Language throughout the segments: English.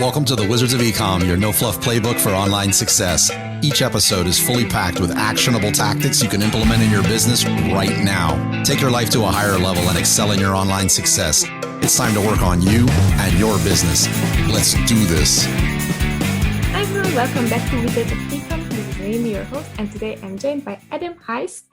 Welcome to the Wizards of Ecom, your no-fluff playbook for online success. Each episode is fully packed with actionable tactics you can implement in your business right now. Take your life to a higher level and excel in your online success. It's time to work on you and your business. Let's do this. Hi everyone, welcome back to Wizards of Ecom. This is Naomi, your host, and today I'm joined by Adam Heist.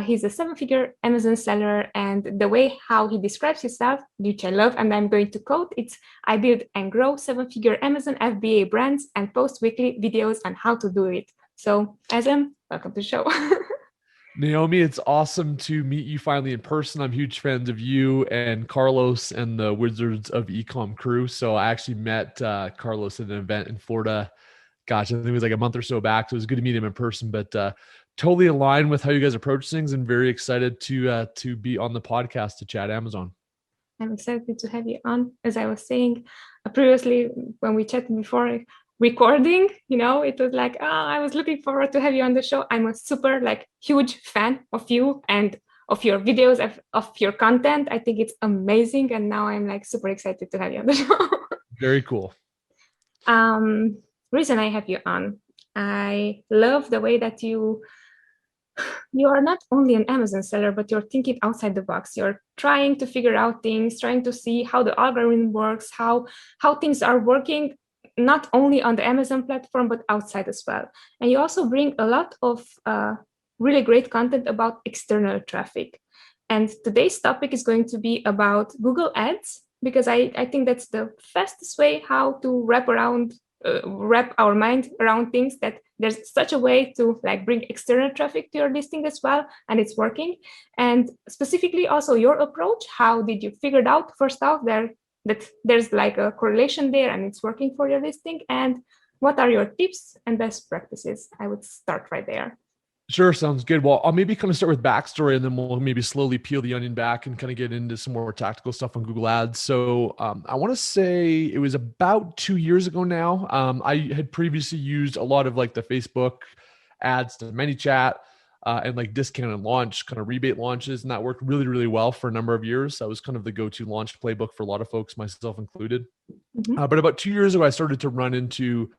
He's a seven-figure Amazon seller, and the way how he describes himself, which I love, and I'm going to quote, it's, I build and grow seven-figure Amazon FBA brands and post weekly videos on how to do it. So, Adam, welcome to the show. Naomi, it's awesome to meet you finally in person. I'm huge fans of you and Carlos and the Wizards of Ecom crew. So I actually met Carlos at an event in Florida. Gosh, I think it was like a month or so back. So it was good to meet him in person, but totally aligned with how you guys approach things and very excited to be on the podcast to chat Amazon. I'm excited to have you on. As I was saying previously when we chatted before recording, it was like, I was looking forward to have you on the show. I'm a super huge fan of you and of your videos, of your content. I think it's amazing. And now I'm super excited to have you on the show. Very cool. Reason I have you on, I love the way that you are not only an Amazon seller, but you're thinking outside the box. You're trying to figure out things, trying to see how the algorithm works, how things are working, not only on the Amazon platform, but outside as well. And you also bring a lot of really great content about external traffic. And today's topic is going to be about Google Ads, because I think that's the fastest way how to wrap our mind around things, that there's such a way to bring external traffic to your listing as well, and it's working. And specifically also your approach, how did you figure it out first off that there's a correlation there and it's working for your listing, and what are your tips and best practices? I would start right there. Sure. Sounds good. Well, I'll maybe kind of start with backstory and then we'll maybe slowly peel the onion back and kind of get into some more tactical stuff on Google Ads. So I want to say it was about 2 years ago now. I had previously used a lot of the Facebook ads to ManyChat and discount and launch kind of rebate launches. And that worked really, really well for a number of years. That was kind of the go-to launch playbook for a lot of folks, myself included. Mm-hmm. But about 2 years ago, I started to run into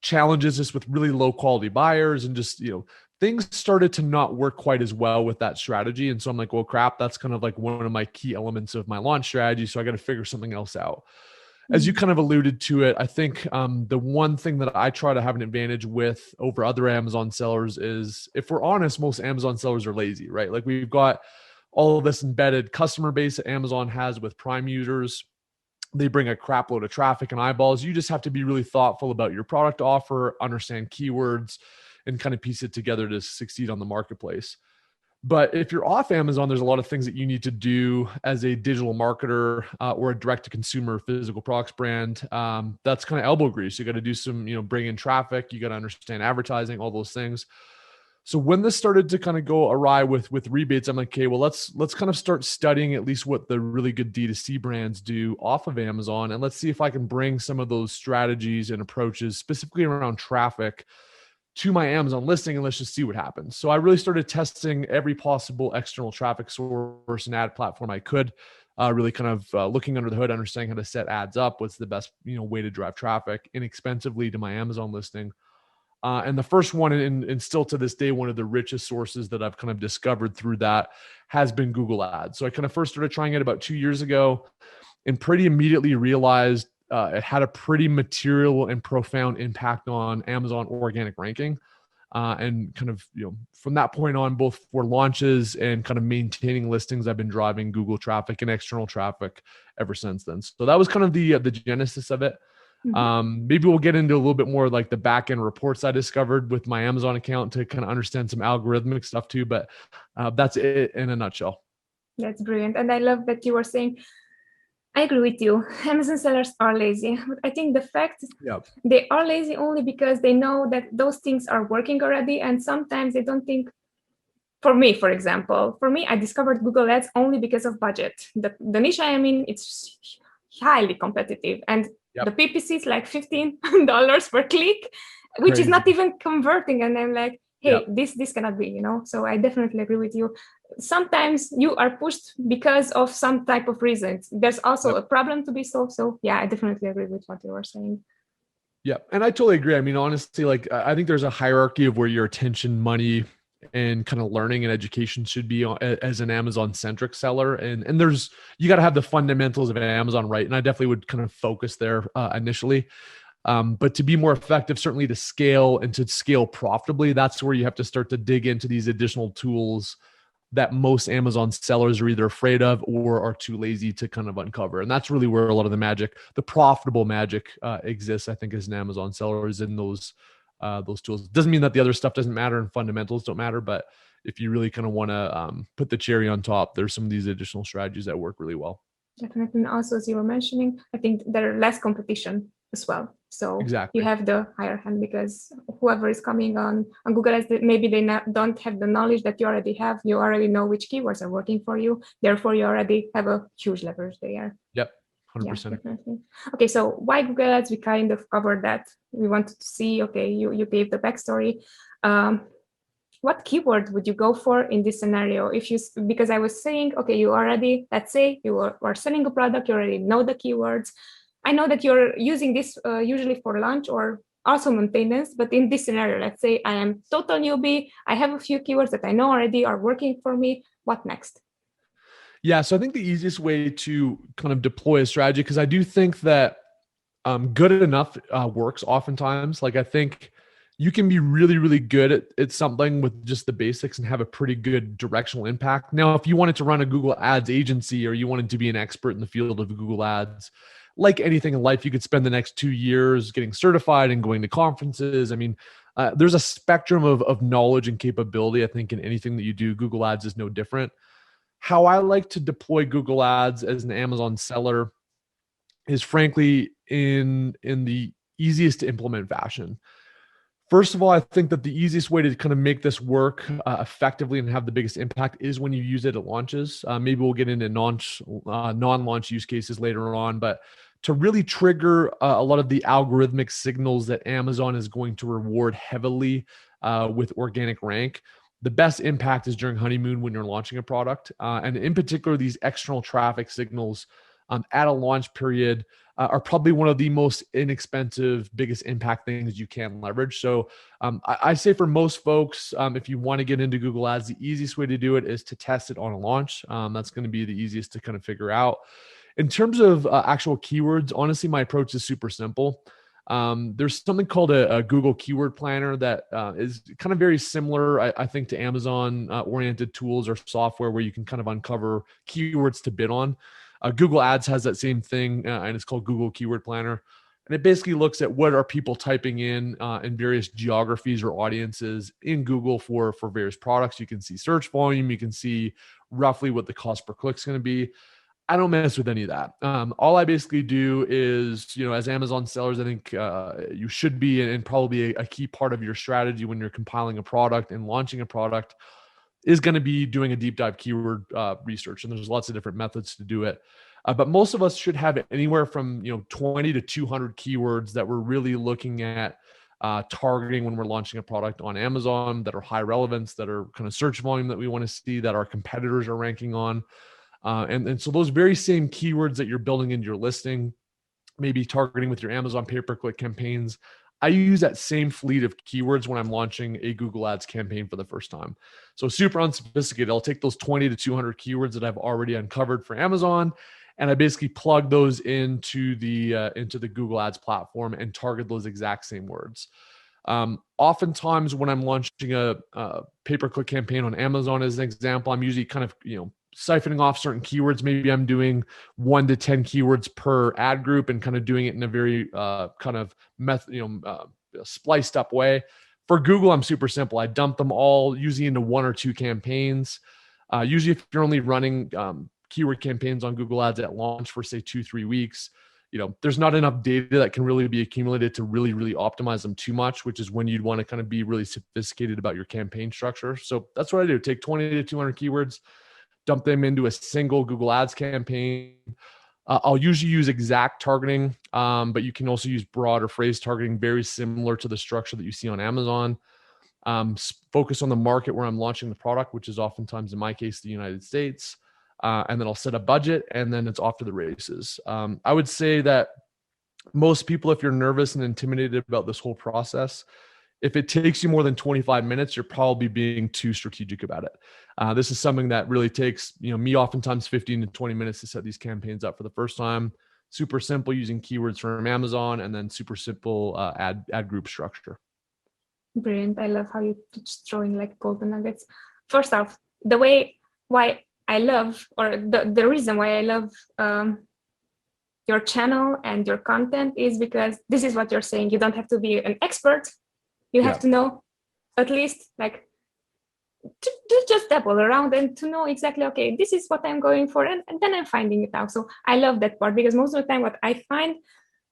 challenges just with really low quality buyers and just, things started to not work quite as well with that strategy. And so I'm like, well, crap, that's kind of one of my key elements of my launch strategy. So I got to figure something else out. As you kind of alluded to it, I think the one thing that I try to have an advantage with over other Amazon sellers is, if we're honest, most Amazon sellers are lazy, right? We've got all of this embedded customer base that Amazon has with Prime users. They bring a crap load of traffic and eyeballs. You just have to be really thoughtful about your product offer, understand keywords, and kind of piece it together to succeed on the marketplace. But if you're off Amazon, there's a lot of things that you need to do as a digital marketer or a direct-to-consumer physical products brand. That's kind of elbow grease. You got to do some, bring in traffic. You got to understand advertising, all those things. So when this started to kind of go awry with rebates, I'm like, okay, well, let's kind of start studying at least what the really good D2C brands do off of Amazon. And let's see if I can bring some of those strategies and approaches specifically around traffic to my Amazon listing, and let's just see what happens. So I really started testing every possible external traffic source and ad platform I could, really kind of looking under the hood, understanding how to set ads up, what's the best way to drive traffic inexpensively to my Amazon listing. And the first one, and still to this day, one of the richest sources that I've kind of discovered through that has been Google Ads. So I kind of first started trying it about 2 years ago and pretty immediately realized it had a pretty material and profound impact on Amazon organic ranking. And kind of, from that point on, both for launches and kind of maintaining listings, I've been driving Google traffic and external traffic ever since then. So that was kind of the genesis of it. Mm-hmm. Maybe we'll get into a little bit more the back end reports I discovered with my Amazon account to kind of understand some algorithmic stuff too. But that's it in a nutshell. That's brilliant. And I love that you were saying, I agree with you. Amazon sellers are lazy. But I think the fact they are lazy only because they know that those things are working already. And sometimes they don't think, for me, for example, I discovered Google Ads only because of budget. The niche I am in, it's highly competitive. And the PPC is $15 per click, which is not even converting. And I'm like, hey, this cannot be, So I definitely agree with you. sometimes you are pushed because of some type of reasons. There's also a problem to be solved. So yeah, I definitely agree with what you were saying. Yeah. And I totally agree. I mean, honestly, like I think there's a hierarchy of where your attention, money, and kind of learning and education should be as an Amazon centric seller. And there's, you got to have the fundamentals of Amazon, right? And I definitely would kind of focus there initially. But to be more effective, certainly to scale and to scale profitably, that's where you have to start to dig into these additional tools that most Amazon sellers are either afraid of or are too lazy to kind of uncover. And that's really where a lot of the magic, the profitable magic exists, I think, as an Amazon seller, is in those tools. Doesn't mean that the other stuff doesn't matter and fundamentals don't matter, but if you really kind of want to put the cherry on top, there's some of these additional strategies that work really well. Definitely. And also, as you were mentioning, I think there are less competition as well. So exactly. You have the higher hand, because whoever is coming on Google Ads, maybe they don't have the knowledge that you already have. You already know which keywords are working for you. Therefore, you already have a huge leverage there. Yep. 100%. Yeah, definitely. Okay, so why Google Ads? We kind of covered that. We wanted to see, okay, you gave the backstory. What keyword would you go for in this scenario? Because I was saying, okay, you already, let's say you are selling a product, you already know the keywords. I know that you're using this usually for launch or also maintenance, but in this scenario, let's say I am total newbie, I have a few keywords that I know already are working for me. What next? Yeah, so I think the easiest way to kind of deploy a strategy, because I do think that good enough works oftentimes. Like I think you can be really, really good at something with just the basics and have a pretty good directional impact. Now, if you wanted to run a Google Ads agency or you wanted to be an expert in the field of Google Ads, like anything in life, you could spend the next 2 years getting certified and going to conferences. I mean, there's a spectrum of knowledge and capability. I think in anything that you do, Google Ads is no different. How I like to deploy Google Ads as an Amazon seller is frankly in the easiest to implement fashion. First of all, I think that the easiest way to kind of make this work effectively and have the biggest impact is when you use it at launches. Maybe we'll get into non-launch use cases later on, but to really trigger a lot of the algorithmic signals that Amazon is going to reward heavily with organic rank, the best impact is during honeymoon when you're launching a product. And in particular, these external traffic signals at a launch period are probably one of the most inexpensive, biggest impact things you can leverage. So I say for most folks, if you want to get into Google Ads, the easiest way to do it is to test it on a launch. That's going to be the easiest to kind of figure out. In terms of actual keywords, honestly, my approach is super simple. There's something called a Google Keyword Planner that is kind of very similar, I think, to Amazon oriented tools or software where you can kind of uncover keywords to bid on. Google Ads has that same thing, and it's called Google Keyword Planner. And it basically looks at what are people typing in various geographies or audiences in Google for various products. You can see search volume. You can see roughly what the cost per click is going to be. I don't mess with any of that. All I basically do is, as Amazon sellers, I think you should be, and probably a key part of your strategy when you're compiling a product and launching a product is going to be doing a deep dive keyword research. And there's lots of different methods to do it. But most of us should have anywhere from 20 to 200 keywords that we're really looking at targeting when we're launching a product on Amazon that are high relevance, that are kind of search volume that we want to see, that our competitors are ranking on. And so those very same keywords that you're building into your listing, maybe targeting with your Amazon pay-per-click campaigns, I use that same fleet of keywords when I'm launching a Google Ads campaign for the first time. So super unsophisticated. I'll take those 20 to 200 keywords that I've already uncovered for Amazon, and I basically plug those into the Google Ads platform and target those exact same words. Oftentimes when I'm launching a pay-per-click campaign on Amazon, as an example, I'm usually kind of, siphoning off certain keywords. Maybe I'm doing 1 to 10 keywords per ad group and kind of doing it in a very kind of spliced up way. For Google, I'm super simple. I dump them all usually into 1 or 2 campaigns. Usually if you're only running keyword campaigns on Google Ads at launch for say 2-3 weeks, there's not enough data that can really be accumulated to really, really optimize them too much, which is when you'd want to kind of be really sophisticated about your campaign structure. So that's what I do. Take 20 to 200 keywords, dump them into a single Google Ads campaign. I'll usually use exact targeting, but you can also use broad or phrase targeting, very similar to the structure that you see on Amazon. focus on the market where I'm launching the product, which is oftentimes in my case, the United States. And then I'll set a budget and then it's off to the races. I would say that most people, if you're nervous and intimidated about this whole process, if it takes you more than 25 minutes, you're probably being too strategic about it. This is something that really takes, me oftentimes 15 to 20 minutes to set these campaigns up for the first time. Super simple using keywords from Amazon, and then super simple ad group structure. Brilliant. I love how you just throwing like golden nuggets. First off, the way why I love, or the reason why I love your channel and your content is because this is what you're saying. You don't have to be an expert. You have to know at least like to just dabble around and to know exactly, okay, this is what I'm going for. And then I'm finding it out. So I love that part, because most of the time what I find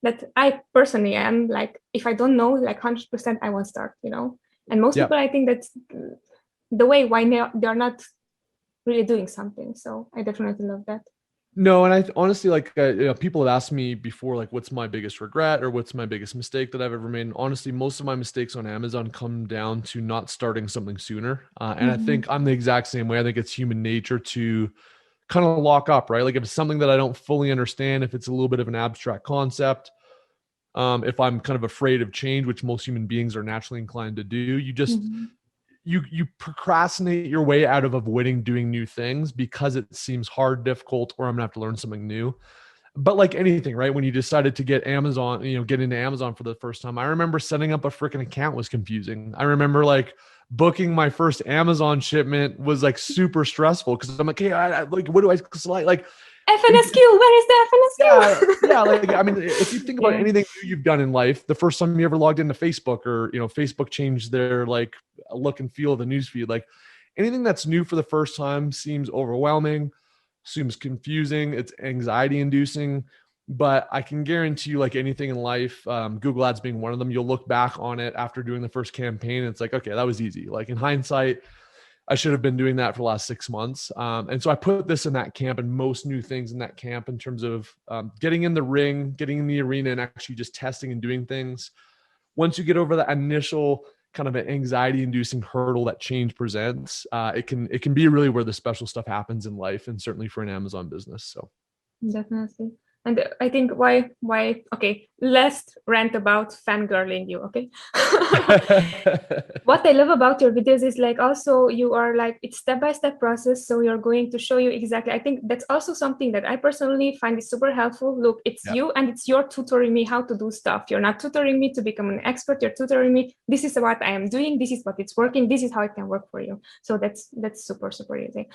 that I personally am like, if I don't know like 100%, I won't start, and most people, I think that's the way why they're not really doing something. So I definitely love that. No, and I honestly, like, people have asked me before, like, what's my biggest regret or what's my biggest mistake that I've ever made? And honestly, most of my mistakes on Amazon come down to not starting something sooner. And I think I'm the exact same way. I think it's human nature to kind of lock up, right? Like if it's something that I don't fully understand, if it's a little bit of an abstract concept, if I'm kind of afraid of change, which most human beings are naturally inclined to do, you just, you procrastinate your way out of avoiding doing new things because it seems hard, difficult, or I'm gonna have to learn something new. But like anything, right? When you decided to get Amazon, get into Amazon for the first time, I remember setting up a freaking account was confusing. I remember like booking my first Amazon shipment was like super stressful because I'm like, hey, like, what do I select? Like, FNSQ, where is the FNSQ? Yeah. Like, I mean, if you think about anything you've done in life, the first time you ever logged into Facebook, or, Facebook changed their like look and feel of the newsfeed, like anything that's new for the first time seems overwhelming, seems confusing. It's anxiety inducing, but I can guarantee you, like anything in life, Google Ads being one of them, you'll look back on it after doing the first campaign. And it's like, okay, that was easy. Like in hindsight, I should have been doing that for the last 6 months. And so I put this in that camp, and most new things in that camp in terms of getting in the ring, getting in the arena, and actually just testing and doing things. Once you get over that initial kind of an anxiety inducing hurdle that change presents, it can be really where the special stuff happens in life, and certainly for an Amazon business. So definitely. And I think why, okay, let's rant about fangirling you, okay? What I love about your videos is like also you are like, it's step-by-step process. So you're going to show you exactly. I think that's also something that I personally find is super helpful. Look, it's you, and it's your tutoring me how to do stuff. You're not tutoring me to become an expert. You're tutoring me. This is what I am doing. This is what it's working. This is how it can work for you. So that's super, super easy.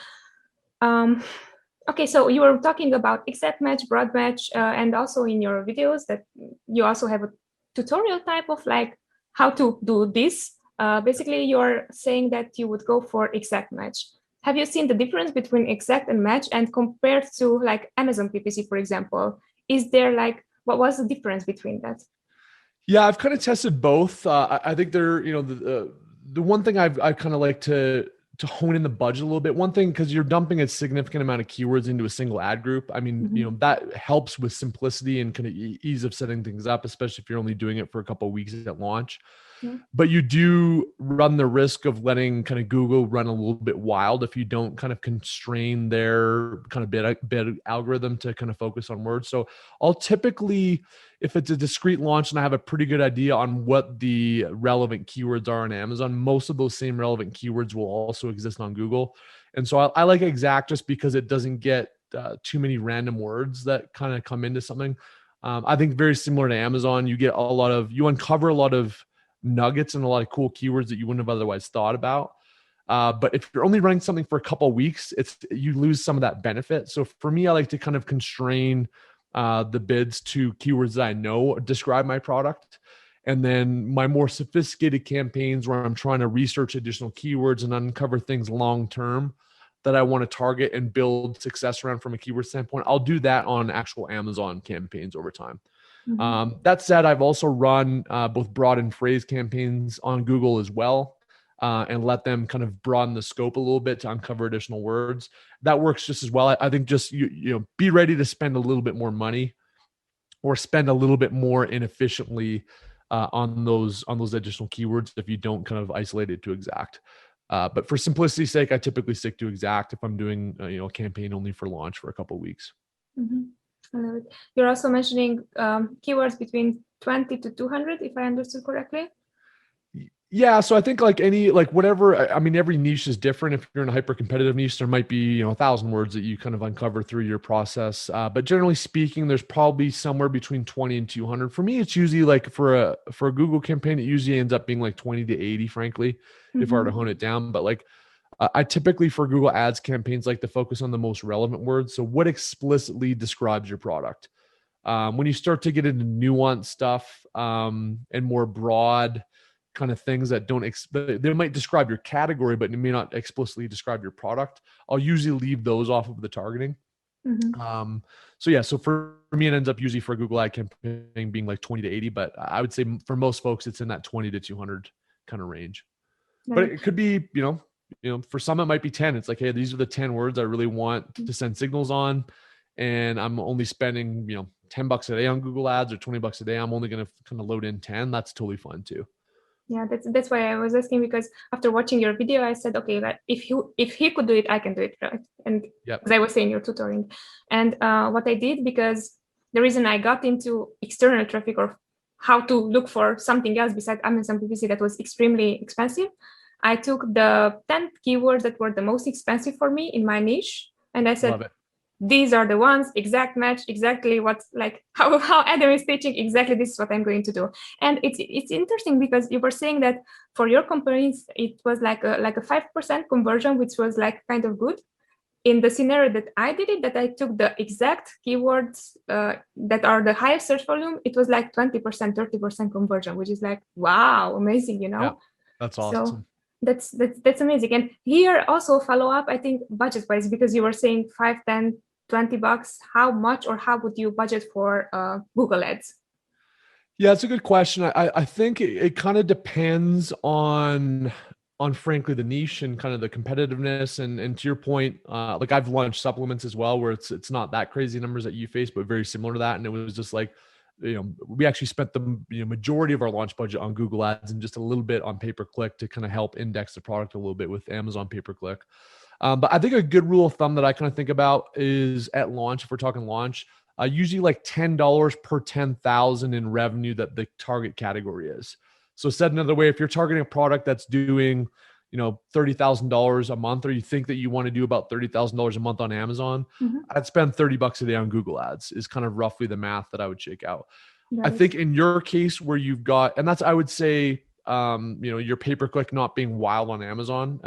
Okay, so you were talking about exact match, broad match, and also in your videos that you also have a tutorial type of like how to do this. Basically, you're saying that you would go for exact match. Have you seen the difference between exact and match, and compared to like Amazon PPC, for example? Is there like, what was the difference between that? Yeah, I've kind of tested both. I think they're, the one thing I've kind of like to hone in the budget a little bit. One thing, because you're dumping a significant amount of keywords into a single ad group. I mean, that helps with simplicity and kind of ease of setting things up, especially if you're only doing it for a couple of weeks at launch. But you do run the risk of letting kind of Google run a little bit wild if you don't kind of constrain their kind of bid algorithm to kind of focus on words. So I'll typically, if it's a discrete launch and I have a pretty good idea on what the relevant keywords are on Amazon, most of those same relevant keywords will also exist on Google. And so I like exact just because it doesn't get too many random words that kind of come into something. I think very similar to Amazon, you uncover a lot of nuggets and a lot of cool keywords that you wouldn't have otherwise thought about. But if you're only running something for a couple of weeks, you lose some of that benefit. So for me, I like to kind of constrain the bids to keywords that I know describe my product. And then my more sophisticated campaigns where I'm trying to research additional keywords and uncover things long-term that I want to target and build success around from a keyword standpoint, I'll do that on actual Amazon campaigns over time. That said, I've also run both broad and phrase campaigns on Google as well, and let them kind of broaden the scope a little bit to uncover additional words. That works just as well. I think just be ready to spend a little bit more money or spend a little bit more inefficiently on those additional keywords if you don't kind of isolate it to exact. But for simplicity's sake, I typically stick to exact if I'm doing a campaign only for launch for a couple of weeks. Mm-hmm. I love it. You're also mentioning keywords between 20 to 200, if I understood correctly. Yeah, so I think whatever, I mean, every niche is different. If you're in a hyper competitive niche, there might be 1,000 words that you kind of uncover through your process. But generally speaking, there's probably somewhere between 20 and 200. For me, it's usually like for a Google campaign, it usually ends up being like 20 to 80, frankly, if I were to hone it down. But like I typically for Google Ads campaigns like to focus on the most relevant words. So what explicitly describes your product? When you start to get into nuanced stuff and more broad kind of things that they might describe your category, but it may not explicitly describe your product, I'll usually leave those off of the targeting. So for me, it ends up usually for a Google ad campaign being like 20 to 80, but I would say for most folks, it's in that 20 to 200 kind of range. Right. But it could be, for some, it might be 10. It's like, hey, these are the 10 words I really want to send signals on. And I'm only spending, $10 a day on Google ads or $20 a day. I'm only going to kind of load in 10. That's totally fun too. Yeah, that's why I was asking, because after watching your video, I said, okay, but if he could do it, I can do it, right? And as I was saying, you're tutoring. And what I did, because the reason I got into external traffic or how to look for something else besides Amazon PPC that was extremely expensive, I took the 10 keywords that were the most expensive for me in my niche, and I said, these are the ones, exact match, exactly what's like how Adam is teaching, exactly this is what I'm going to do. And it's interesting because you were saying that for your companies, it was like a 5% conversion, which was like kind of good. In the scenario that I did it, that I took the exact keywords that are the highest search volume, it was like 20%, 30% conversion, which is like, wow, amazing, Yeah, that's awesome. So that's amazing. And here also follow up, I think budget wise, because you were saying 5, 10, $20, how much or how would you budget for Google ads? Yeah, it's a good question. I think it kind of depends on frankly the niche and kind of the competitiveness. And to your point, like I've launched supplements as well, where it's not that crazy numbers that you face, but very similar to that. And it was just like, we actually spent the majority of our launch budget on Google ads and just a little bit on pay-per-click to kind of help index the product a little bit with Amazon pay-per-click. But I think a good rule of thumb that I kind of think about is at launch, if we're talking launch, usually like $10 per 10,000 in revenue that the target category is. So said another way, if you're targeting a product that's doing, $30,000 a month, or you think that you want to do about $30,000 a month on Amazon, I'd spend $30 a day on Google ads is kind of roughly the math that I would shake out. Right. I think in your case where you've got, and that's, I would say, your pay-per-click not being wild on Amazon,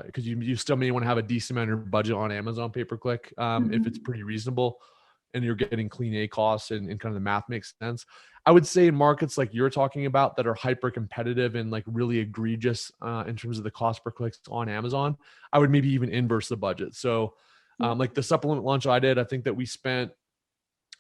because you still may want to have a decent amount of budget on Amazon pay-per-click if it's pretty reasonable and you're getting clean A costs and kind of the math makes sense. I would say in markets like you're talking about that are hyper competitive and like really egregious in terms of the cost per clicks on Amazon, I would maybe even inverse the budget. So like the supplement launch I did, I think that we spent,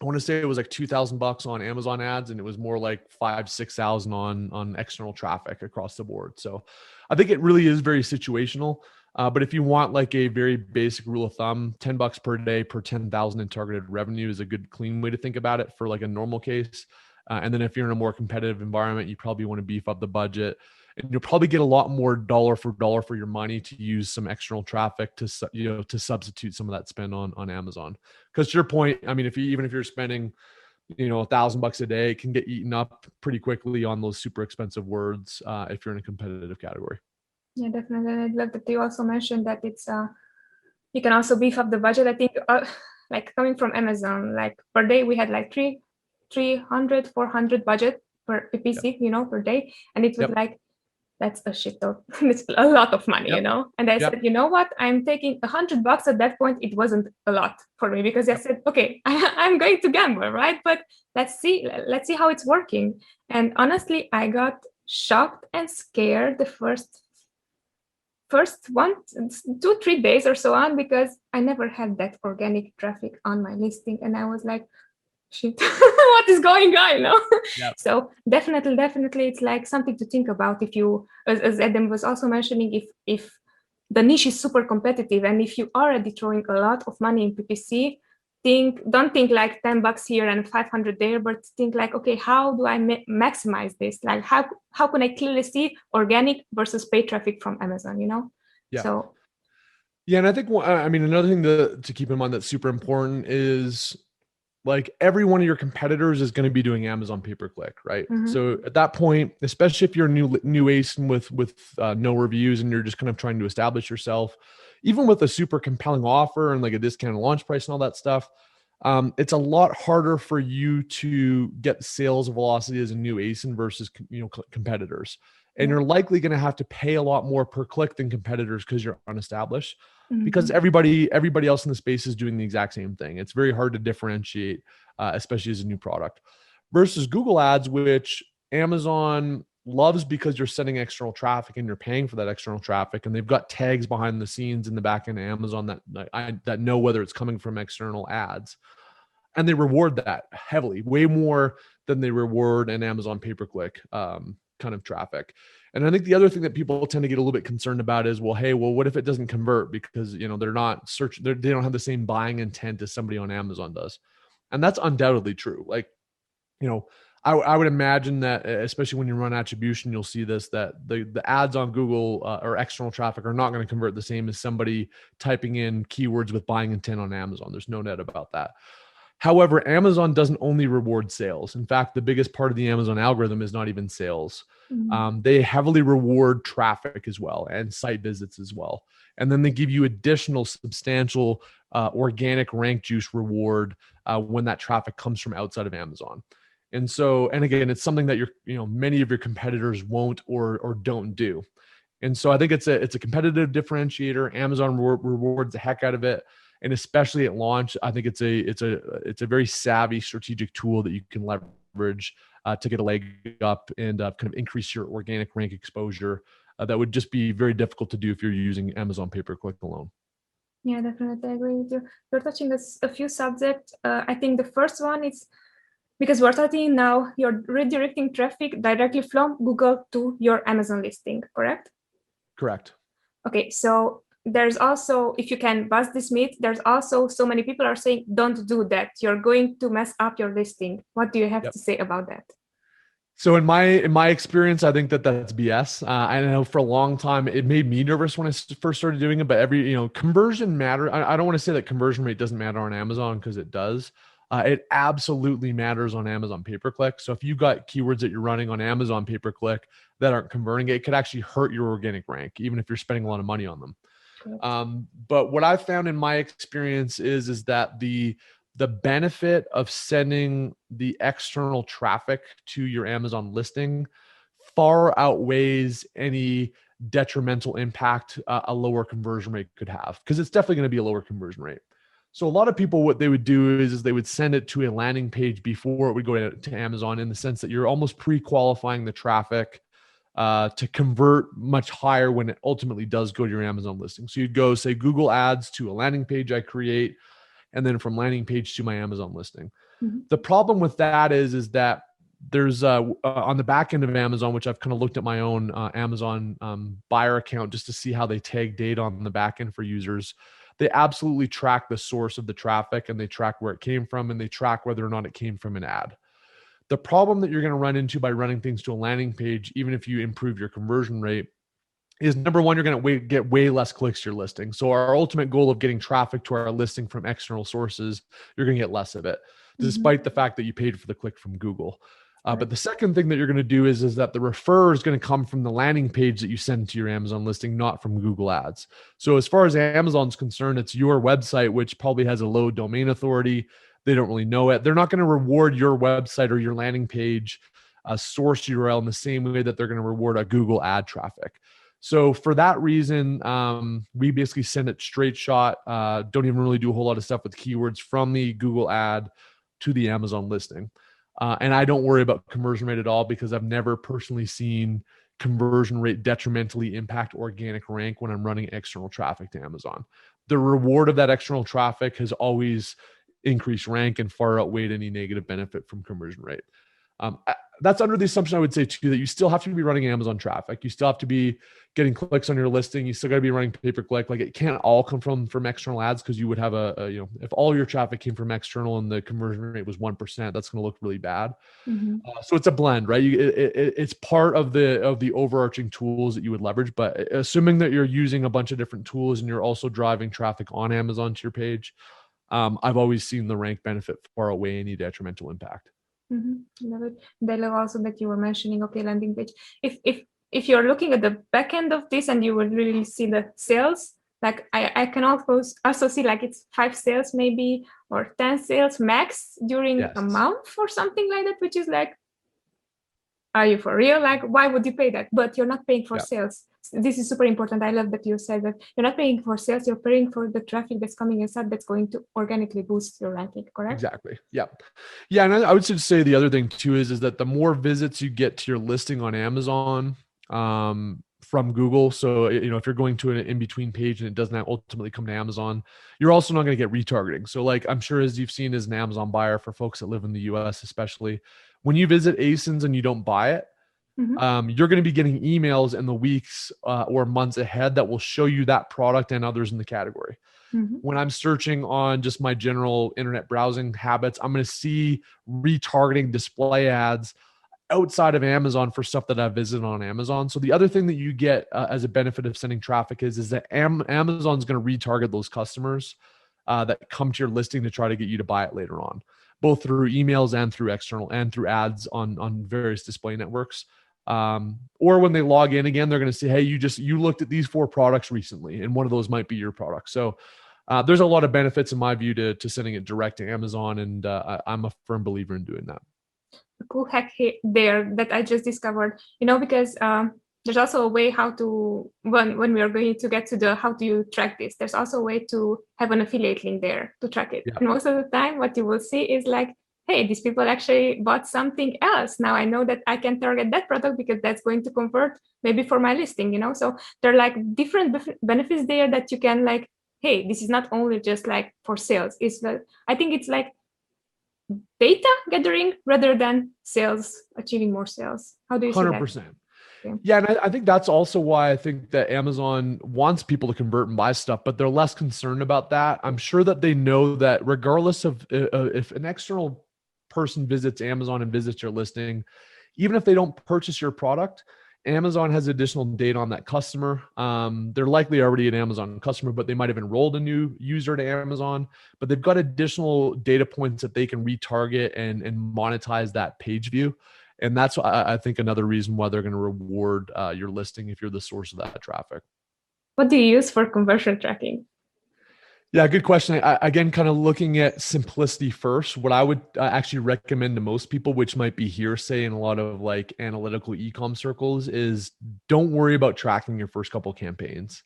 I want to say it was like $2,000 on Amazon ads, and it was more like $5,000-6,000 on external traffic across the board. So I think it really is very situational. But if you want like a very basic rule of thumb, $10 per day per 10,000 in targeted revenue is a good clean way to think about it for like a normal case. And then if you're in a more competitive environment, you probably want to beef up the budget, and you'll probably get a lot more dollar for dollar for your money to use some external traffic to substitute some of that spend on Amazon. Because to your point, I mean, even if you're spending, $1,000 a day, it can get eaten up pretty quickly on those super expensive words if you're in a competitive category. Yeah, definitely. And I love that you also mentioned that it's you can also beef up the budget. I think like coming from Amazon, like per day we had like 300, 400 budget per PPC, per day, and it was like, that's a shit ton. It's a lot of money, And I said, you know what? I'm taking $100 at that point. It wasn't a lot for me because I said, okay, I'm going to gamble, right? But let's see how it's working. And honestly, I got shocked and scared the first 2-3 days or so on, because I never had that organic traffic on my listing, and I was like, shit, what is going on? So definitely it's like something to think about. If you, as Adam was also mentioning, if the niche is super competitive and if you are already throwing a lot of money in PPC, don't think like $10 here and 500 there, but think like, okay, how do I maximize this? Like how can I clearly see organic versus paid traffic from Amazon, Yeah. So yeah, and I think another thing to keep in mind that's super important is like every one of your competitors is going to be doing Amazon pay-per-click, right? So at that point, especially if you're a new ASIN with no reviews and you're just kind of trying to establish yourself, even with a super compelling offer and like a discounted launch price and all that stuff, it's a lot harder for you to get sales velocity as a new ASIN versus competitors. And you're likely going to have to pay a lot more per click than competitors because you're unestablished. Because everybody else in the space is doing the exact same thing. It's very hard to differentiate, especially as a new product. Versus Google Ads, which Amazon loves because you're sending external traffic and you're paying for that external traffic, and they've got tags behind the scenes in the back end of Amazon that know whether it's coming from external ads, and they reward that heavily, way more than they reward an Amazon pay-per-click kind of traffic. And I think the other thing that people tend to get a little bit concerned about is, what if it doesn't convert because, they're not searching, they don't have the same buying intent as somebody on Amazon does. And that's undoubtedly true. Like, I would imagine that, especially when you run attribution, you'll see this, that the ads on Google or external traffic are not going to convert the same as somebody typing in keywords with buying intent on Amazon. There's no net about that. However, Amazon doesn't only reward sales. In fact, the biggest part of the Amazon algorithm is not even sales. They heavily reward traffic as well and site visits as well. And then they give you additional substantial organic rank juice reward when that traffic comes from outside of Amazon. And again, it's something that many of your competitors won't or don't do. And so I think it's a competitive differentiator. Amazon rewards the heck out of it. And especially at launch, I think it's a very savvy strategic tool that you can leverage to get a leg up and kind of increase your organic rank exposure. That would just be very difficult to do if you're using Amazon pay-per-click alone. Yeah, definitely, I agree with you. You're touching a few subjects. I think the first one is because we're talking now, you're redirecting traffic directly from Google to your Amazon listing, correct? Correct. Okay, so there's also, if you can bust this myth, there's also so many people are saying, don't do that. You're going to mess up your listing. What do you have to say about that? So in my experience, I think that's BS. I know for a long time, it made me nervous when I first started doing it, but conversion matters. I don't want to say that conversion rate doesn't matter on Amazon, because it does. It absolutely matters on Amazon pay-per-click. So if you got keywords that you're running on Amazon pay-per-click that aren't converting, it could actually hurt your organic rank, even if you're spending a lot of money on them. But what I've found in my experience is that the benefit of sending the external traffic to your Amazon listing far outweighs any detrimental impact a lower conversion rate could have, because it's definitely going to be a lower conversion rate. So a lot of people, what they would do is they would send it to a landing page before it would go to Amazon, in the sense that you're almost pre-qualifying the traffic to convert much higher when it ultimately does go to your Amazon listing. So you'd go, say, Google Ads to a landing page I create, and then from landing page to my Amazon listing. The problem with that is that there's on the back end of Amazon, which I've kind of looked at my own Amazon buyer account just to see how they tag data on the back end for users. They absolutely track the source of the traffic, and they track where it came from, and they track whether or not it came from an ad. The problem that you're going to run into by running things to a landing page, even if you improve your conversion rate, is number one, you're going to get way less clicks to your listing. So our ultimate goal of getting traffic to our listing from external sources, you're going to get less of it, despite the fact that you paid for the click from Google. But the second thing that you're going to do is that the referrer is going to come from the landing page that you send to your Amazon listing, not from Google Ads. So as far as Amazon's concerned, it's your website, which probably has a low domain authority. They don't really know it. They're not going to reward your website or your landing page source URL in the same way that they're going to reward a Google ad traffic. So for that reason, we basically send it straight shot. Don't even really do a whole lot of stuff with keywords from the Google ad to the Amazon listing. And I don't worry about conversion rate at all, because I've never personally seen conversion rate detrimentally impact organic rank when I'm running external traffic to Amazon. The reward of that external traffic has always increased rank and far outweighed any negative benefit from conversion rate. that's under the assumption, I would say too, that you still have to be running Amazon traffic. You still have to be getting clicks on your listing. You still got to be running pay-per-click. Like it can't all come from external ads, because you would have if all your traffic came from external and the conversion rate was 1%, that's going to look really bad. So it's a blend, right? It's part of the overarching tools that you would leverage, but assuming that you're using a bunch of different tools and you're also driving traffic on Amazon to your page, I've always seen the rank benefit far outweigh any detrimental impact. Love it. And I love also that you were mentioning, okay, landing page. If you're looking at the back end of this and you will really see the sales, like I can also see like it's 5 sales maybe, or 10 sales max during a month or something like that, which is like, are you for real? Like, why would you pay that? But you're not paying for sales. This is super important. I love that you said that you're not paying for sales, you're paying for the traffic that's coming inside that's going to organically boost your ranking, correct? Exactly. Yeah. Yeah. And I would just say the other thing too is that the more visits you get to your listing on Amazon from Google. So, if you're going to an in-between page and it doesn't ultimately come to Amazon, you're also not going to get retargeting. So like, I'm sure as you've seen as an Amazon buyer, for folks that live in the US, especially, when you visit ASINs and you don't buy it, you're going to be getting emails in the weeks or months ahead that will show you that product and others in the category. When I'm searching on just my general internet browsing habits, I'm going to see retargeting display ads outside of Amazon for stuff that I've visited on Amazon. So the other thing that you get as a benefit of sending traffic is that Amazon's going to retarget those customers that come to your listing to try to get you to buy it later on, both through emails and through external and through ads on various display networks. Or when they log in again, they're going to say, hey, you looked at these 4 products recently, and one of those might be your product. So there's a lot of benefits in my view to sending it direct to Amazon. And I'm a firm believer in doing that. A cool hack there that I just discovered, because there's also a way how to, when we are going to get to how do you track this, there's also a way to have an affiliate link there to track it. And most of the time what you will see is like, hey, these people actually bought something else. Now I know that I can target that product because that's going to convert maybe for my listing, So there are like different benefits there that you can like, hey, this is not only just like for sales. I think it's like data gathering rather than sales, achieving more sales. How do you see 100%. that? Yeah. And I think that's also why I think that Amazon wants people to convert and buy stuff, but they're less concerned about that. I'm sure that they know that regardless of if an external person visits Amazon and visits your listing, even if they don't purchase your product, Amazon has additional data on that customer. They're likely already an Amazon customer, but they might have enrolled a new user to Amazon, but they've got additional data points that they can retarget and monetize that page view. And that's, I think, another reason why they're going to reward your listing if you're the source of that traffic. What do you use for conversion tracking? Yeah, good question. Again, kind of looking at simplicity first, what I would actually recommend to most people, which might be hearsay in a lot of like analytical e-com circles, is don't worry about tracking your first couple campaigns.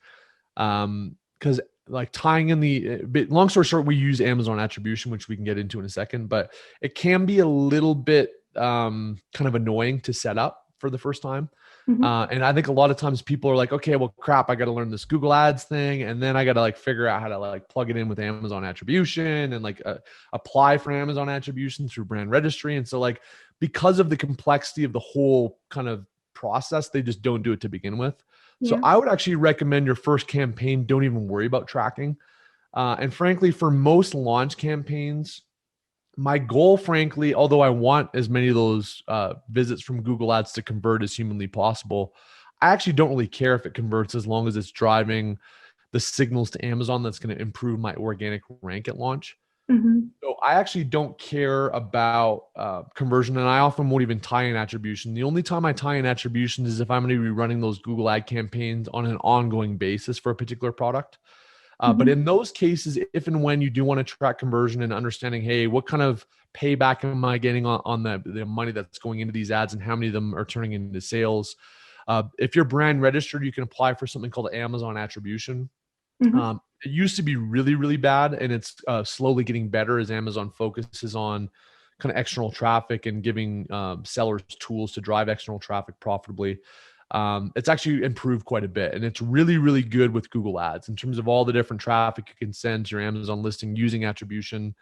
Because like tying in long story short, we use Amazon attribution, which we can get into in a second, but it can be a little bit kind of annoying to set up for the first time. And I think a lot of times people are like, okay, well, crap, I got to learn this Google Ads thing. And then I got to like figure out how to like plug it in with Amazon attribution and like apply for Amazon attribution through brand registry. And so like, because of the complexity of the whole kind of process, they just don't do it to begin with. So I would actually recommend your first campaign, don't even worry about tracking. And frankly, for most launch campaigns, my goal, frankly, although I want as many of those visits from Google Ads to convert as humanly possible, I actually don't really care if it converts as long as it's driving the signals to Amazon that's going to improve my organic rank at launch. So I actually don't care about conversion, and I often won't even tie in attribution. The only time I tie in attribution is if I'm going to be running those Google ad campaigns on an ongoing basis for a particular product. But in those cases, if and when you do want to track conversion and understanding, hey, what kind of payback am I getting on the money that's going into these ads and how many of them are turning into sales? If you're brand registered, you can apply for something called Amazon attribution. It used to be really, really bad, and it's slowly getting better as Amazon focuses on kind of external traffic and giving sellers tools to drive external traffic profitably. It's actually improved quite a bit, and it's really, really good with Google Ads in terms of all the different traffic you can send to your Amazon listing using attribution.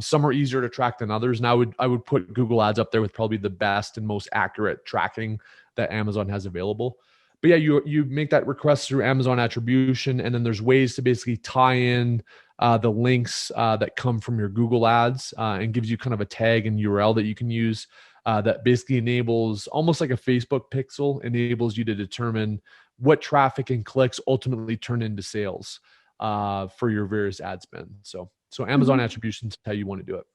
Some are easier to track than others. And I would put Google Ads up there with probably the best and most accurate tracking that Amazon has available. But yeah, you make that request through Amazon attribution, and then there's ways to basically tie in the links that come from your Google Ads and gives you kind of a tag and URL that you can use that basically enables, almost like a Facebook pixel, enables you to determine what traffic and clicks ultimately turn into sales for your various ad spend. So Amazon attribution is how you want to do it.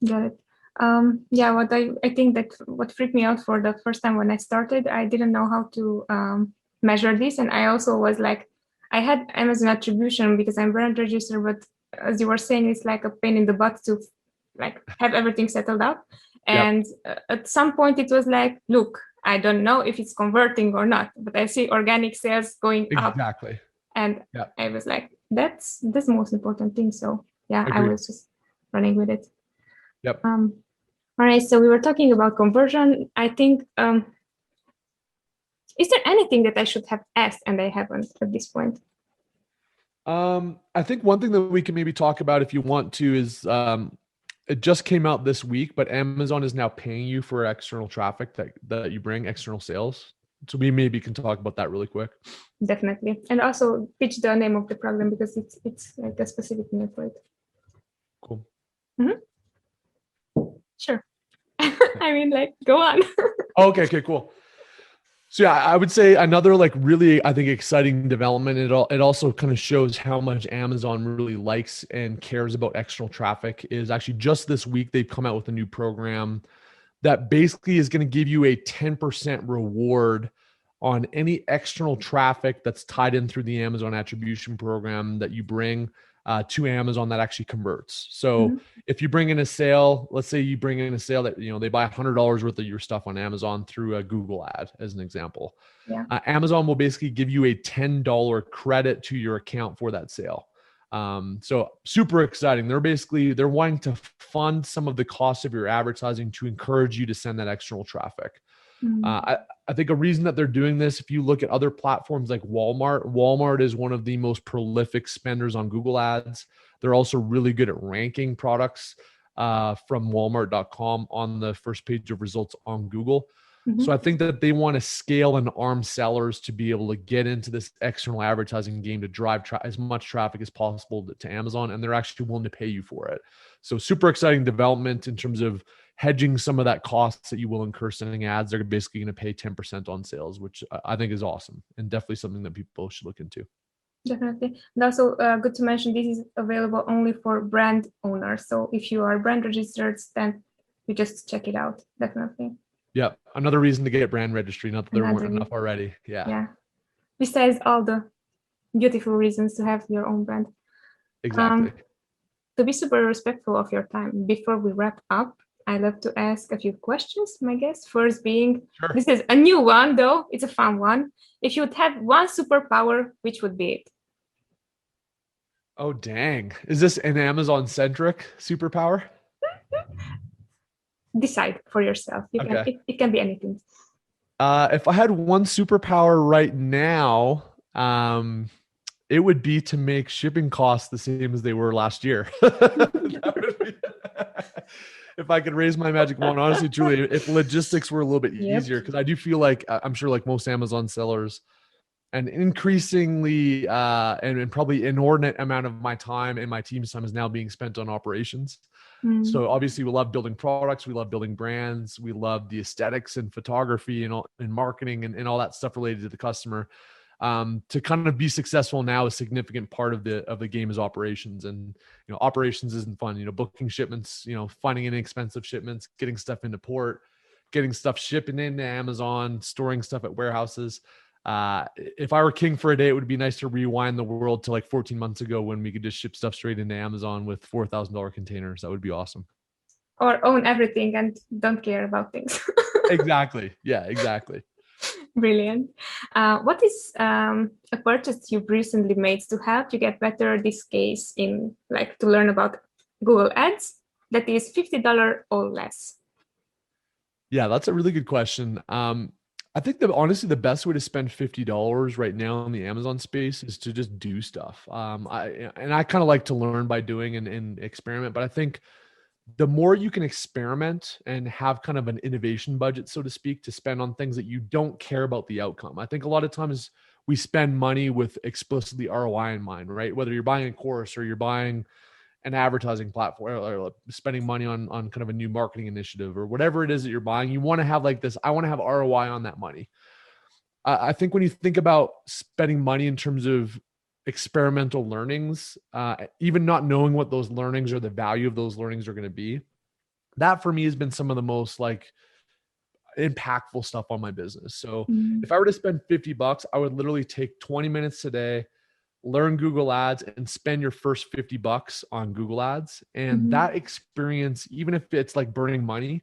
Got it. Yeah, what I think that what freaked me out for the first time when I started, I didn't know how to measure this. And I also was like, I had Amazon attribution because I'm brand registered, but as you were saying, it's like a pain in the butt to like have everything settled out. And at some point it was like, look, I don't know if it's converting or not, but I see organic sales going up. Exactly. And I was like, that's the most important thing. So yeah, Agreed. I was just running with it. Yep. All right, so we were talking about conversion. I think, is there anything that I should have asked and I haven't at this point? I think one thing that we can maybe talk about if you want to is it just came out this week, but Amazon is now paying you for external traffic that you bring, external sales. So we maybe can talk about that really quick. Definitely. And also pitch the name of the program because it's like a specific name for it. Cool. Sure. I mean, like, go on. Okay, cool. So yeah, I would say another like really, I think, exciting development. It also kind of shows how much Amazon really likes and cares about external traffic is actually just this week, they've come out with a new program that basically is going to give you a 10% reward on any external traffic that's tied in through the Amazon attribution program that you bring to Amazon that actually converts. So if you bring in a sale, let's say you bring in a sale that, they buy $100 worth of your stuff on Amazon through a Google ad, as an example. Yeah. Amazon will basically give you a $10 credit to your account for that sale. So super exciting. They're wanting to fund some of the costs of your advertising to encourage you to send that external traffic. I think a reason that they're doing this, if you look at other platforms like Walmart is one of the most prolific spenders on Google Ads. They're also really good at ranking products from Walmart.com on the first page of results on Google. So I think that they want to scale and arm sellers to be able to get into this external advertising game to drive as much traffic as possible to Amazon, and they're actually willing to pay you for it. So super exciting development in terms of hedging some of that costs that you will incur sending ads. They're basically going to pay 10% on sales, which I think is awesome and definitely something that people should look into. Definitely. And also good to mention, this is available only for brand owners. So if you are brand registered, then you just check it out. Definitely. Yeah. Another reason to get brand registry, not that there weren't enough already. Yeah. Besides all the beautiful reasons to have your own brand. Exactly. To be super respectful of your time, before we wrap up, I love to ask a few questions, my guess. First being, This is a new one though, it's a fun one. If you would have one superpower, which would be it? Oh, dang. Is this an Amazon-centric superpower? Decide for yourself. It can be anything. If I had one superpower right now, it would be to make shipping costs the same as they were last year. That would be, if I could raise my magic wand, honestly, truly, if logistics were a little bit easier, because I do feel like I'm sure like most Amazon sellers, and increasingly and probably inordinate amount of my time and my team's time is now being spent on operations. So obviously we love building products, we love building brands, we love the aesthetics and photography and marketing and all that stuff related to the customer. To kind of be successful now, a significant part of the game is operations, and operations isn't fun. Booking shipments, finding inexpensive shipments, getting stuff into port, getting stuff shipping into Amazon, storing stuff at warehouses. If I were king for a day, it would be nice to rewind the world to like 14 months ago when we could just ship stuff straight into Amazon with $4,000 containers. That would be awesome. Or own everything and don't care about things. Exactly. Yeah, exactly. Brilliant. What is a purchase you've recently made to help you get better this case in to learn about Google Ads that is $50 or less? Yeah, that's a really good question. I think that honestly, the best way to spend $50 right now in the Amazon space is to just do stuff. I kind of like to learn by doing and experiment, but I think the more you can experiment and have kind of an innovation budget, so to speak, to spend on things that you don't care about the outcome. I think a lot of times we spend money with explicitly ROI in mind, right? Whether you're buying a course or you're buying an advertising platform or spending money on kind of a new marketing initiative or whatever it is that you're buying, you want to have like this, I want to have ROI on that money. I think when you think about spending money in terms of experimental learnings, even not knowing what those learnings or the value of those learnings are going to be, that for me has been some of the most like impactful stuff on my business. So if I were to spend $50, I would literally take 20 minutes today, learn Google Ads, and spend your first $50 on Google Ads. And that experience, even if it's like burning money,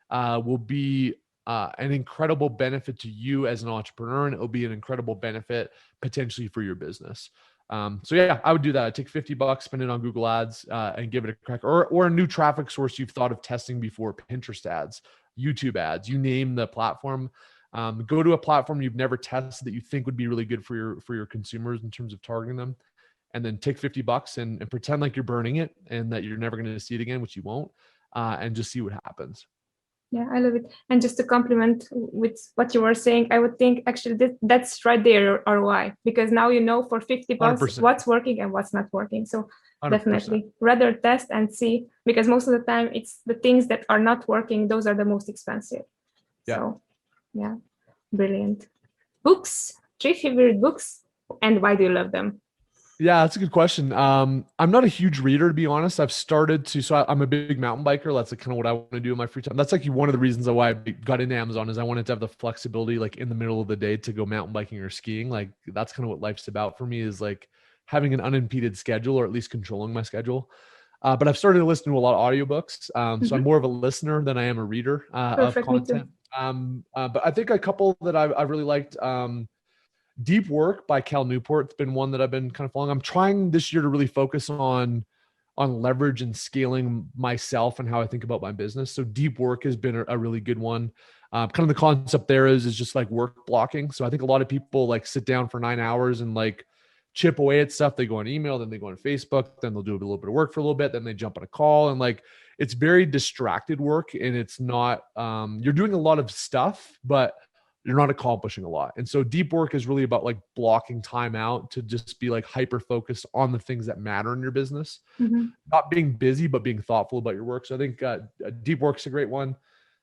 will be an incredible benefit to you as an entrepreneur, and it will be an incredible benefit potentially for your business. So yeah, I would do that. I'd take $50, spend it on Google Ads, and give it a crack, or a new traffic source you've thought of testing before, Pinterest ads, YouTube ads, you name the platform. Go to a platform you've never tested that you think would be really good for your consumers in terms of targeting them, and then take $50 and pretend like you're burning it and that you're never going to see it again, which you won't, and just see what happens. Yeah, I love it. And just to complement with what you were saying, I would think actually that's right there, your ROI, because now you know for $50 100%. what's working and what's not working. So 100%. definitely rather test and see, because most of the time it's the things that are not working, those are the most expensive. Yeah. So yeah, brilliant. Books, 3 favorite books, and why do you love them? Yeah, that's a good question. I'm not a huge reader, to be honest. I've started to, so I'm a big mountain biker. That's like kind of what I want to do in my free time. That's like one of the reasons why I got into Amazon, is I wanted to have the flexibility, like in the middle of the day, to go mountain biking or skiing. Like that's kind of what life's about for me, is like having an unimpeded schedule, or at least controlling my schedule. But I've started to listen to a lot of audiobooks. So I'm more of a listener than I am a reader of content. But I think a couple that I've really liked, Deep Work by Newport. It's been one that I've been kind of following. I'm trying this year to really focus on leverage and scaling myself and how I think about my business. So Deep Work has been a really good one. Kind of the concept there is just like work blocking. So I think a lot of people like sit down for 9 hours and like chip away at stuff. They go on email, then they go on Facebook, then they'll do a little bit of work for a little bit, then they jump on a call, and like it's very distracted work, and it's not you're doing a lot of stuff, but you're not accomplishing a lot. And so Deep Work is really about like blocking time out to just be like hyper focused on the things that matter in your business, not being busy, but being thoughtful about your work. So I think Deep Work's a great one.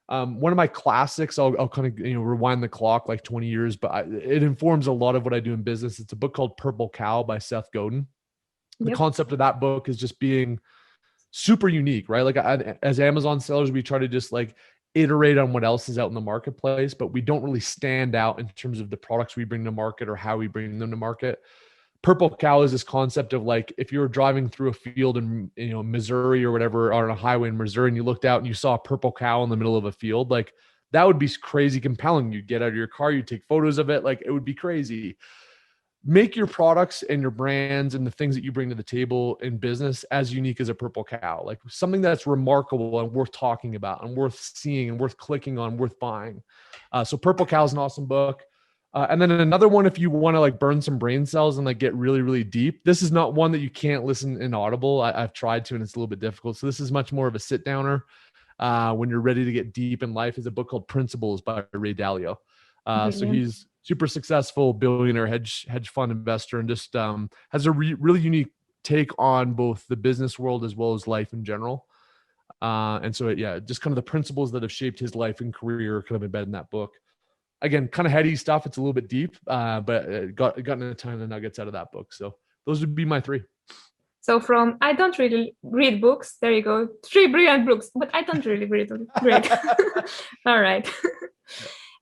One of my classics, I'll kind of, rewind the clock like 20 years, but it informs a lot of what I do in business. It's a book called Purple Cow by Seth Godin. The concept of that book is just being super unique, right? Like as Amazon sellers, we try to just like iterate on what else is out in the marketplace, but we don't really stand out in terms of the products we bring to market or how we bring them to market. Purple Cow is this concept of like, if you were driving through a field in Missouri or whatever, or on a highway in Missouri, and you looked out and you saw a purple cow in the middle of a field, like that would be crazy compelling. You'd get out of your car, you'd take photos of it, like it would be crazy. Make your products and your brands and the things that you bring to the table in business as unique as a purple cow, like something that's remarkable and worth talking about and worth seeing and worth clicking on, worth buying. So Purple Cow is an awesome book. And then another one, if you want to like burn some brain cells and like get really, really deep, this is not one that you can't listen in Audible. I've tried to, and it's a little bit difficult. So this is much more of a sit downer when you're ready to get deep in life, is a book called Principles by Ray Dalio. So he's super successful billionaire hedge fund investor, and just has a really unique take on both the business world as well as life in general. And so, just kind of the principles that have shaped his life and career kind of embedded in that book. Again, kind of heady stuff. It's a little bit deep, but gotten a ton of nuggets out of that book. So those would be my 3. So from I don't really read books, there you go, 3 brilliant books, but I don't really read them. Great. All right.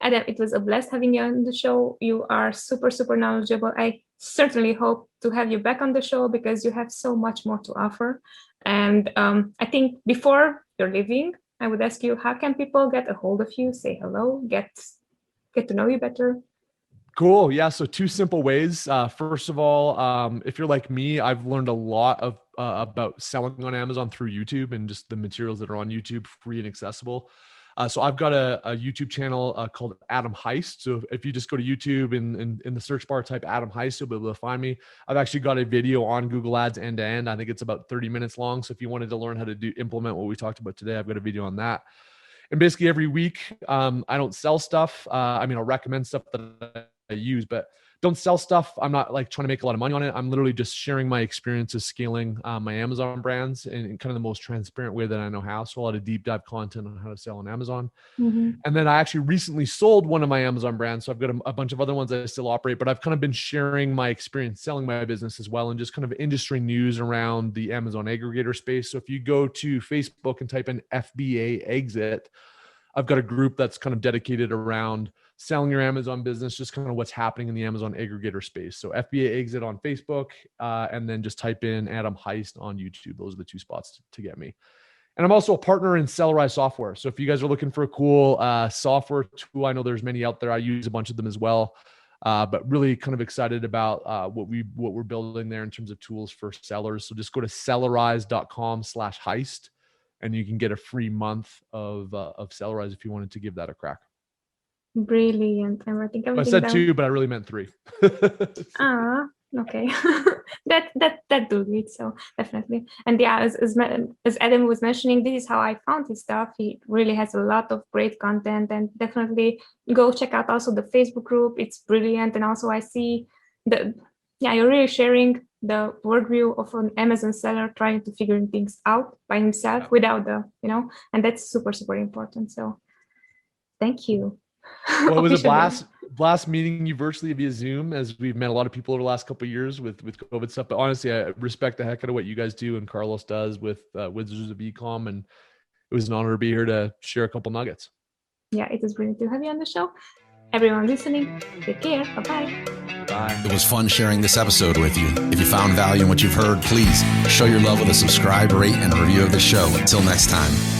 Adam, it was a blast having you on the show. You are super, super knowledgeable. I certainly hope to have you back on the show because you have so much more to offer. And I think before you're leaving, I would ask you, how can people get a hold of you, say hello, get to know you better? Cool. Yeah. So 2 simple ways. First of all, if you're like me, I've learned a lot of about selling on Amazon through YouTube and just the materials that are on YouTube, free and accessible. So I've got a YouTube channel called Adam Heist. So if you just go to YouTube and in the search bar, type Adam Heist, you'll be able to find me. I've actually got a video on Google Ads end to end. I think it's about 30 minutes long. So if you wanted to learn how to implement what we talked about today, I've got a video on that. And basically every week, I don't sell stuff. I mean, I'll recommend stuff that I use, but don't sell stuff. I'm not like trying to make a lot of money on it. I'm literally just sharing my experiences scaling my Amazon brands in kind of the most transparent way that I know how. So a lot of deep dive content on how to sell on Amazon. Mm-hmm. And then I actually recently sold one of my Amazon brands. So I've got a bunch of other ones that I still operate, but I've kind of been sharing my experience selling my business as well, and just kind of industry news around the Amazon aggregator space. So if you go to Facebook and type in FBA exit, I've got a group that's kind of dedicated around selling your Amazon business, just kind of what's happening in the Amazon aggregator space. So FBA exit on Facebook, and then just type in Adam Heist on YouTube. Those are the two spots to get me. And I'm also a partner in Sellerize software. So if you guys are looking for a cool software tool, I know there's many out there. I use a bunch of them as well, but really kind of excited about what we're building there in terms of tools for sellers. So just go to sellerize.com/heist, and you can get a free month of Sellerize if you wanted to give that a crack. Brilliant. I think I said 2, but I really meant 3. Okay. that do it. So definitely. And yeah, as Adam was mentioning, this is how I found his stuff. He really has a lot of great content, and definitely go check out also the Facebook group. It's brilliant. And also I see you're really sharing the worldview of an Amazon seller trying to figure things out by himself without and that's super, super important. So thank you. Well, it was a blast meeting you virtually via Zoom, as we've met a lot of people over the last couple of years with COVID stuff. But honestly, I respect the heck out of what you guys do and Carlos does with Wizards of Ecom, and it was an honor to be here to share a couple nuggets. Yeah, it is brilliant to have you on the show. Everyone listening, take care. Bye-bye. Bye. It was fun sharing this episode with you. If you found value in what you've heard, please show your love with a subscribe, rate, and review of the show. Until next time.